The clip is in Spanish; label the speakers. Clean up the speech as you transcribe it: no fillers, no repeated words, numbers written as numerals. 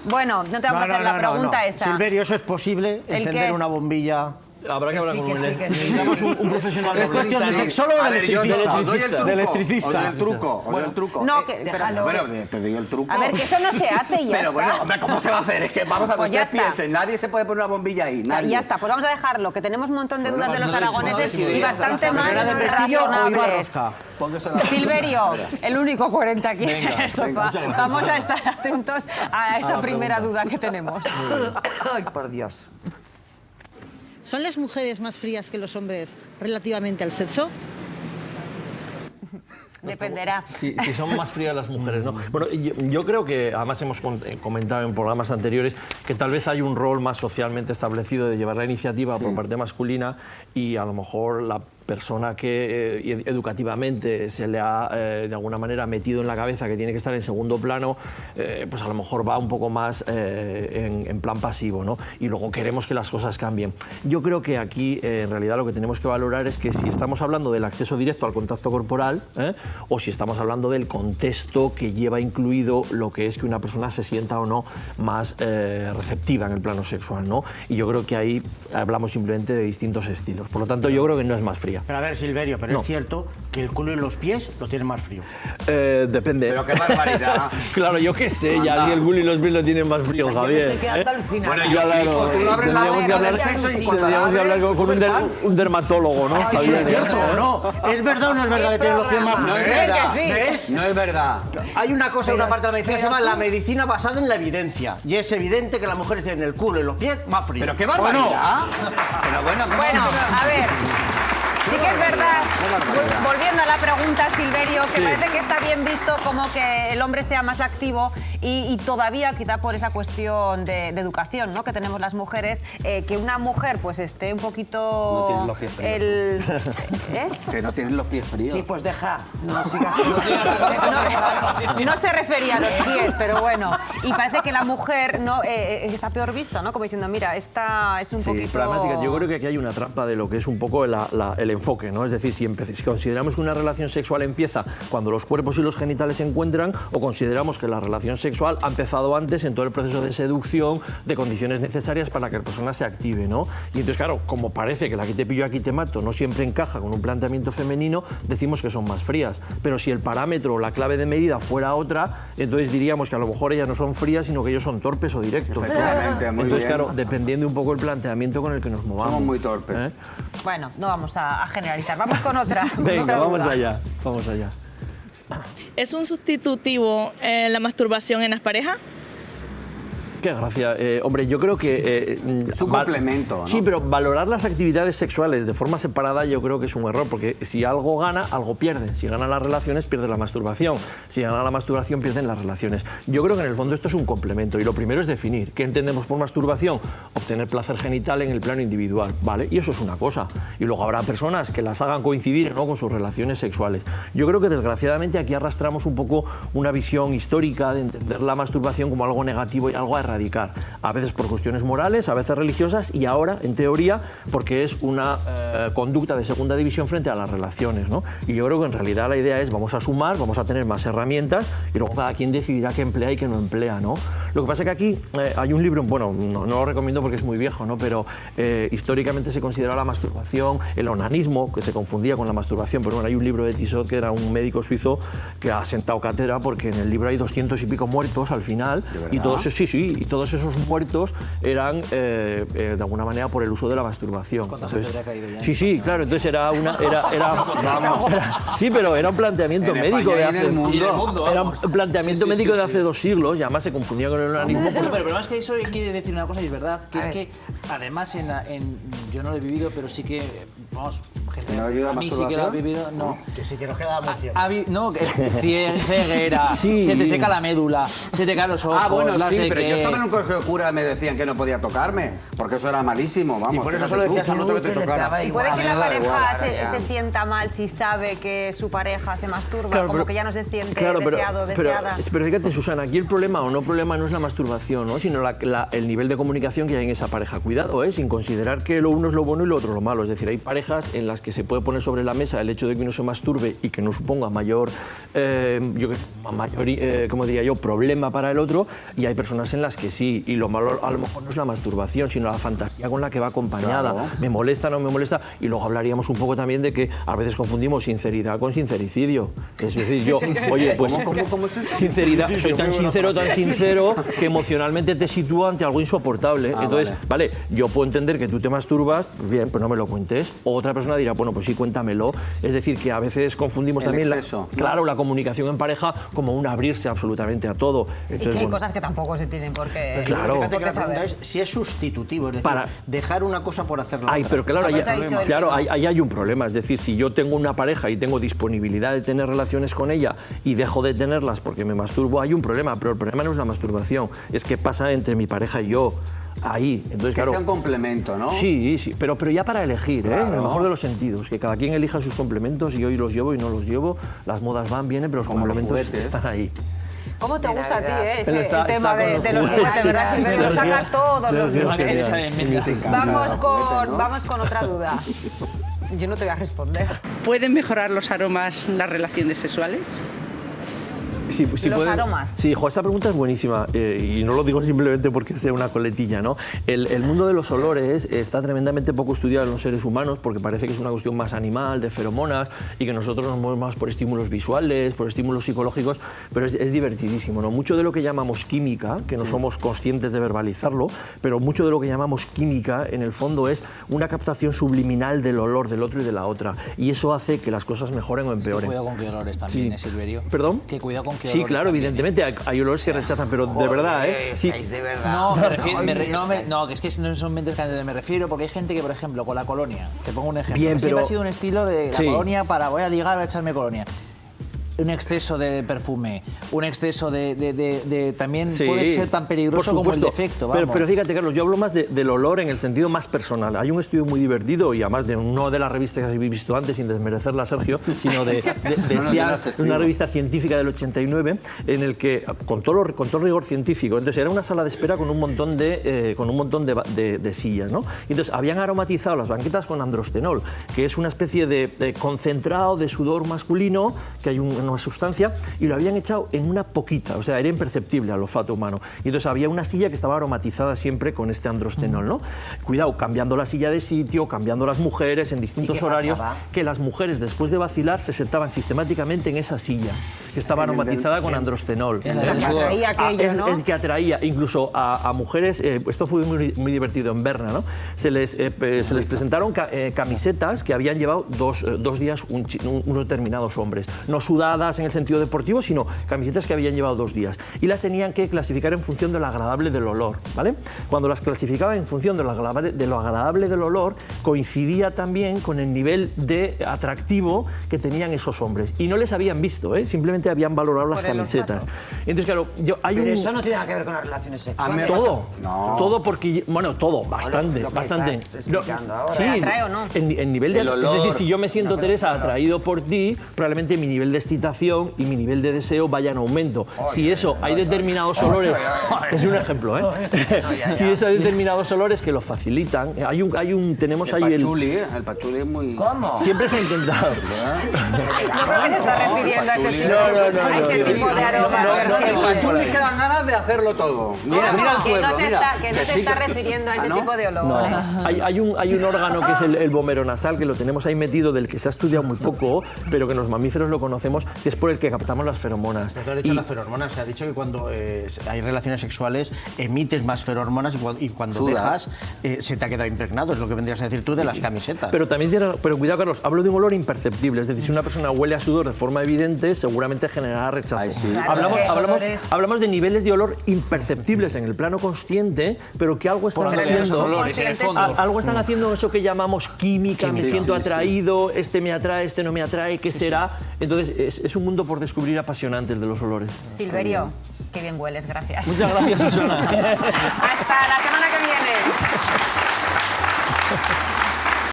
Speaker 1: Bueno, no te vamos a hacer la pregunta esa.
Speaker 2: Silverio, ¿eso es posible? ¿Encender una bombilla?
Speaker 3: Habrá que hablar con un
Speaker 4: Necesitamos
Speaker 3: un profesional.
Speaker 2: ¿Es cuestión de sexólogo o de electricista?
Speaker 4: De electricista. O del truco. O del truco.
Speaker 1: No, que déjalo.
Speaker 4: Bueno, te digo el truco.
Speaker 1: A ver, que eso no se hace y ya
Speaker 4: Pero bueno,
Speaker 1: está.
Speaker 4: hombre, ¿cómo se va a hacer? Es que vamos a ver,
Speaker 1: Pues ya
Speaker 4: ustedes
Speaker 1: está.
Speaker 4: piensen, nadie se puede poner una bombilla ahí, nadie.
Speaker 1: Y ya está, pues vamos a dejarlo, que tenemos un montón de dudas de los aragoneses y bastante más
Speaker 2: ¿Era de Pestillo o Iba
Speaker 1: razonables.
Speaker 2: Rosca?
Speaker 1: Silverio, el único coherente aquí en el sofá.
Speaker 3: muchas gracias.
Speaker 1: Vamos a estar atentos a esa primera duda que tenemos.
Speaker 5: Ay, por Dios.
Speaker 6: ¿Son las mujeres más frías que los hombres relativamente al sexo?
Speaker 1: Dependerá.
Speaker 3: Si son más frías las mujeres, ¿no? Bueno, yo creo que, además hemos comentado en programas anteriores, que tal vez hay un rol más socialmente establecido de llevar la iniciativa por parte masculina y a lo mejor la persona que educativamente se le ha de alguna manera metido en la cabeza que tiene que estar en segundo plano, pues a lo mejor va un poco más en plan pasivo, ¿no? Y luego queremos que las cosas cambien. Yo creo que aquí en realidad lo que tenemos que valorar es que si estamos hablando del acceso directo al contacto corporal, o si estamos hablando del contexto que lleva incluido lo que es que una persona se sienta o no más receptiva en el plano sexual, ¿no? Y yo creo que ahí hablamos simplemente de distintos estilos. Por lo tanto, yo creo que no es más fría.
Speaker 2: Pero a ver, Silverio, pero
Speaker 3: No.
Speaker 2: es cierto que el culo y los pies lo tienen más frío.
Speaker 3: Depende.
Speaker 4: Pero qué barbaridad.
Speaker 3: Claro, yo qué sé, ya si el culo y los pies lo tienen más frío,
Speaker 5: Yo me
Speaker 3: Javier.
Speaker 5: estoy quedando alucinada.
Speaker 4: Bueno,
Speaker 3: Ya, claro.
Speaker 4: Tú abres la
Speaker 3: Tendríamos que
Speaker 4: boca
Speaker 3: hablar,
Speaker 4: del sexo y cuando
Speaker 3: tendríamos que
Speaker 4: la
Speaker 3: hablar
Speaker 4: abres,
Speaker 3: con un dermatólogo, ¿no?
Speaker 2: Eso
Speaker 3: Javier,
Speaker 2: es cierto o no. ¿Es verdad o no es verdad que tienen los pies más
Speaker 4: No
Speaker 2: fríos?
Speaker 4: es verdad.
Speaker 1: que sí.
Speaker 2: ¿Ves?
Speaker 4: No es verdad.
Speaker 2: Hay una cosa, una parte de la medicina que se llama
Speaker 5: pero
Speaker 2: la
Speaker 5: tú-
Speaker 2: medicina basada en la evidencia. Y es evidente que las mujeres tienen el culo y los pies más fríos.
Speaker 4: Pero qué
Speaker 2: ¿O no?
Speaker 4: barbaridad. Pero bueno, ¿cómo
Speaker 1: Bueno,
Speaker 4: se va
Speaker 1: a ver. Sí que es verdad, volviendo a la pregunta, Silverio, que parece que está bien visto como que el hombre sea más activo y todavía, quizá por esa cuestión de educación, ¿no?, que tenemos las mujeres, que una mujer pues esté un poquito...
Speaker 4: No tienes los pies fríos.
Speaker 1: ¿Eh?
Speaker 4: Que no tienen los pies fríos.
Speaker 5: Sí, pues deja. No sigas.
Speaker 1: No se refería a los pies, pero bueno. Y parece que la mujer no está peor visto, ¿no? Como diciendo, mira, esta es un
Speaker 3: Sí,
Speaker 1: poquito...
Speaker 3: pero además, yo creo que aquí hay una trampa de lo que es un poco el enfoque, ¿no? Es decir, si consideramos que una relación sexual empieza cuando los cuerpos y los genitales se encuentran, o consideramos que la relación sexual ha empezado antes en todo el proceso de seducción, de condiciones necesarias para que la persona se active, ¿no? Y entonces, claro, como parece que la aquí te pillo, aquí te mato no siempre encaja con un planteamiento femenino, decimos que son más frías. Pero si el parámetro o la clave de medida fuera otra, entonces diríamos que a lo mejor ellas no son frías, sino que ellos son torpes o directos.
Speaker 4: Efectivamente, muy
Speaker 3: Entonces,
Speaker 4: bien.
Speaker 3: claro, dependiendo un poco el planteamiento con el que nos movamos.
Speaker 4: Somos muy torpes.
Speaker 1: Bueno, no vamos a generalizar. Vamos con otra. con
Speaker 3: Venga,
Speaker 1: otra
Speaker 3: vamos
Speaker 1: duda.
Speaker 3: allá, vamos allá.
Speaker 7: ¿Es un sustitutivo la masturbación en las parejas?
Speaker 3: Qué gracia. Hombre, yo creo que...
Speaker 4: Es un complemento, ¿no?
Speaker 3: Sí, pero valorar las actividades sexuales de forma separada yo creo que es un error, porque si algo gana, algo pierde. Si ganan las relaciones, pierde la masturbación. Si gana la masturbación, pierden las relaciones. Yo creo que en el fondo esto es un complemento, y lo primero es definir qué entendemos por masturbación. Obtener placer genital en el plano individual, ¿vale? Y eso es una cosa. Y luego habrá personas que las hagan coincidir, ¿no?, con sus relaciones sexuales. Yo creo que desgraciadamente aquí arrastramos un poco una visión histórica de entender la masturbación como algo negativo y algo a erradicar, a veces por cuestiones morales, a veces religiosas, y ahora, en teoría, porque es una conducta de segunda división frente a las relaciones, ¿no? Y yo creo que en realidad la idea es, vamos a sumar, vamos a tener más herramientas, y luego cada quien decidirá qué emplea y qué no emplea, ¿no? Lo que pasa es que aquí hay un libro, bueno, no lo recomiendo porque es muy viejo, ¿no?, pero históricamente se considera la masturbación, el onanismo, que se confundía con la masturbación, pero bueno, hay un libro de Tissot, que era un médico suizo que ha sentado cátedra, porque en el libro hay 200 y pico muertos al final, y todos, y todos esos muertos eran de alguna manera por el uso de la masturbación.
Speaker 5: ¿Cuánta gente
Speaker 3: Entonces,
Speaker 5: habría caído ya?
Speaker 3: sí, claro, entonces era sí, pero era un planteamiento
Speaker 4: En
Speaker 3: médico
Speaker 4: España
Speaker 3: de
Speaker 4: y en
Speaker 3: hace
Speaker 4: el mundo.
Speaker 3: era un planteamiento médico de hace 2 siglos, y además se confundía con el onanismo.
Speaker 8: Pero el problema es que eso quiere decir una cosa, y es verdad, que es que además yo no lo he vivido, pero sí que, vamos, gente,
Speaker 4: ¿No ha vivido
Speaker 8: a
Speaker 4: la
Speaker 8: mí sí que lo ha
Speaker 4: masturbación?
Speaker 8: vivido, no.
Speaker 2: Que sí que nos queda muy cierto.
Speaker 8: No, que ceguera,
Speaker 3: Sí.
Speaker 8: se te seca la médula, se te caen los ojos,
Speaker 4: Ah, bueno,
Speaker 8: no
Speaker 4: sí,
Speaker 8: sé
Speaker 4: pero
Speaker 8: qué.
Speaker 4: yo estaba en un colegio de cura, me decían que no podía tocarme, porque eso era malísimo, vamos.
Speaker 2: Y por eso
Speaker 4: fíjate
Speaker 2: solo
Speaker 4: tú.
Speaker 2: decías al otro que te
Speaker 5: le
Speaker 2: tocara.
Speaker 5: daba
Speaker 1: Y puede
Speaker 5: igual.
Speaker 1: que la
Speaker 4: me da igual,
Speaker 1: pareja
Speaker 4: ahora ya.
Speaker 1: se sienta mal si sabe que su pareja se masturba,
Speaker 3: Claro,
Speaker 1: como
Speaker 3: pero-
Speaker 1: que ya no se siente
Speaker 3: claro,
Speaker 1: deseado, deseada.
Speaker 3: Pero fíjate, Susana, aquí el problema no es la masturbación, ¿no?, sino el nivel de comunicación que hay en esa pareja. Cuidado, sin considerar que lo uno es lo bueno y lo otro lo malo. Es decir, hay parejas en las que se puede poner sobre la mesa el hecho de que uno se masturbe y que no suponga mayor, como diría yo, problema para el otro, y hay personas en las que sí, y lo malo a lo mejor no es la masturbación, sino la fantasía con la que va acompañada. Claro. Me molesta, no me molesta, y luego hablaríamos un poco también de que a veces confundimos sinceridad con sincericidio. Es decir, yo, oye, pues ¿Cómo es eso? Sinceridad, soy tan sincero que emocionalmente te sitúa ante algo insoportable. Entonces, vale, yo puedo entender que tú te masturbas, pues bien, pues no me lo cuentes. O otra persona dirá, bueno, pues sí, cuéntamelo. Es decir, que a veces confundimos también la comunicación en pareja como un abrirse absolutamente a todo. Entonces,
Speaker 1: y que hay cosas que tampoco se tienen por qué,
Speaker 2: claro. Fíjate que la pregunta es si es sustitutivo, es decir, dejar una cosa por hacer la otra.
Speaker 3: Pero claro, ahí hay un problema. Es decir, si yo tengo una pareja y tengo disponibilidad de tener relaciones con ella y dejo de tenerlas porque me masturbo, hay un problema. Pero el problema no es la masturbación, es que pasa entre mi pareja y yo. Ahí, entonces,
Speaker 4: que sea un complemento, ¿no?
Speaker 3: Sí, pero ya para elegir, claro. En el mejor de los sentidos, que cada quien elija sus complementos, y hoy los llevo y no los llevo, las modas van, vienen, pero los complementos están ahí.
Speaker 1: ¿Cómo te gusta a ti el tema de los juguetes, verdad? Silverio lo saca todos los juguetes. Vamos con otra duda. Yo no te voy a responder.
Speaker 9: ¿Pueden mejorar los aromas las relaciones sexuales?
Speaker 3: Sí,
Speaker 1: los aromas.
Speaker 3: Sí, esta pregunta es buenísima y no lo digo simplemente porque sea una coletilla, ¿no? El mundo de los olores está tremendamente poco estudiado en los seres humanos porque parece que es una cuestión más animal, de feromonas, y que nosotros nos movemos más por estímulos visuales, por estímulos psicológicos, pero es divertidísimo, ¿no? Mucho de lo que llamamos química, que no somos conscientes de verbalizarlo, pero mucho de lo que llamamos química, en el fondo, es una captación subliminal del olor del otro y de la otra, y eso hace que las cosas mejoren o empeoren.
Speaker 8: Cuidado con qué olores también, Silverio.
Speaker 3: ¿Perdón?
Speaker 8: Que cuidado con
Speaker 3: Sí, claro, evidentemente, hay olores que rechazan, pero de verdad,
Speaker 5: Sí. De verdad.
Speaker 8: No, que es que no son mentes que me refiero, porque hay gente que, por ejemplo, con la colonia, te pongo un ejemplo, siempre ha sido un estilo de la colonia para voy a ligar, voy a echarme colonia. Un exceso de perfume, un exceso de también puede ser tan peligroso como el defecto.
Speaker 3: Pero fíjate, Carlos, yo hablo más del olor en el sentido más personal. Hay un estudio muy divertido, y además no de la revista que habéis visto antes, sin desmerecerla, Sergio, sino de una revista científica del 89, en el que, con todo rigor científico, entonces era una sala de espera con un montón de sillas, ¿no? Y entonces habían aromatizado las banquetas con androstenol, que es una especie de concentrado de sudor masculino, que hay una sustancia, y lo habían echado en una poquita, o sea, era imperceptible al olfato humano. Y entonces había una silla que estaba aromatizada siempre con este androstenol, ¿no? Cuidado, cambiando la silla de sitio, cambiando las mujeres en distintos horarios, que las mujeres, después de vacilar, se sentaban sistemáticamente en esa silla, que estaba aromatizada con androstenol.
Speaker 1: Que atraía aquello, ¿no?
Speaker 3: Es que atraía incluso a mujeres, esto fue muy divertido en Berna, ¿no? Se les presentaron camisetas que habían llevado dos días unos determinados hombres, no sudadas en el sentido deportivo, sino camisetas que habían llevado 2 días, y las tenían que clasificar en función de lo agradable del olor, ¿vale? Cuando las clasificaban en función de lo agradable del olor, coincidía también con el nivel de atractivo que tenían esos hombres, y no les habían visto, simplemente habían valorado las camisetas. Entonces, claro,
Speaker 5: pero eso no tiene nada que ver con las relaciones sexuales.
Speaker 3: Todo porque, bueno, todo, bastante.
Speaker 5: Estás ahora.
Speaker 3: Sí,
Speaker 1: ¿atrae o no?
Speaker 3: El nivel de olor. Es decir, si yo me siento, Teresa, atraído por ti, probablemente mi nivel de excitación y mi nivel de deseo vaya en aumento. Si eso hay determinados olores, es un ejemplo, si eso hay determinados olores que lo facilitan, tenemos ahí
Speaker 4: el pachuli es muy...
Speaker 5: ¿Cómo?
Speaker 3: Siempre se ha intentado.
Speaker 1: No creo que se está refiriendo a ese tipo de aromas.
Speaker 4: El pachuli que dan ganas de hacerlo todo. Mira el pueblo,
Speaker 1: que no se está refiriendo a ese tipo de olores.
Speaker 3: Hay un órgano que es el vomeronasal, que lo tenemos ahí metido, del que se ha estudiado muy poco, pero que los mamíferos lo conocemos, que es por el que captamos las feromonas.
Speaker 2: Pero has dicho las feromonas, se ha dicho que cuando hay relaciones sexuales emites más feromonas, y cuando dejas se te ha quedado impregnado, es lo que vendrías a decir tú de las camisetas.
Speaker 3: Pero también pero cuidado, Carlos, hablo de un olor imperceptible, es decir, si una persona huele a sudor de forma evidente, seguramente generará rechazo. Hablamos de niveles de olor imperceptibles en el plano consciente, pero que algo están haciendo. Algo están haciendo eso que llamamos química, me siento atraído, este me atrae, este no me atrae, ¿qué será? Entonces, es un mundo por descubrir apasionante el de los olores.
Speaker 1: Silverio, qué bien hueles, gracias.
Speaker 3: Muchas gracias, Susana.
Speaker 1: Hasta la semana que viene.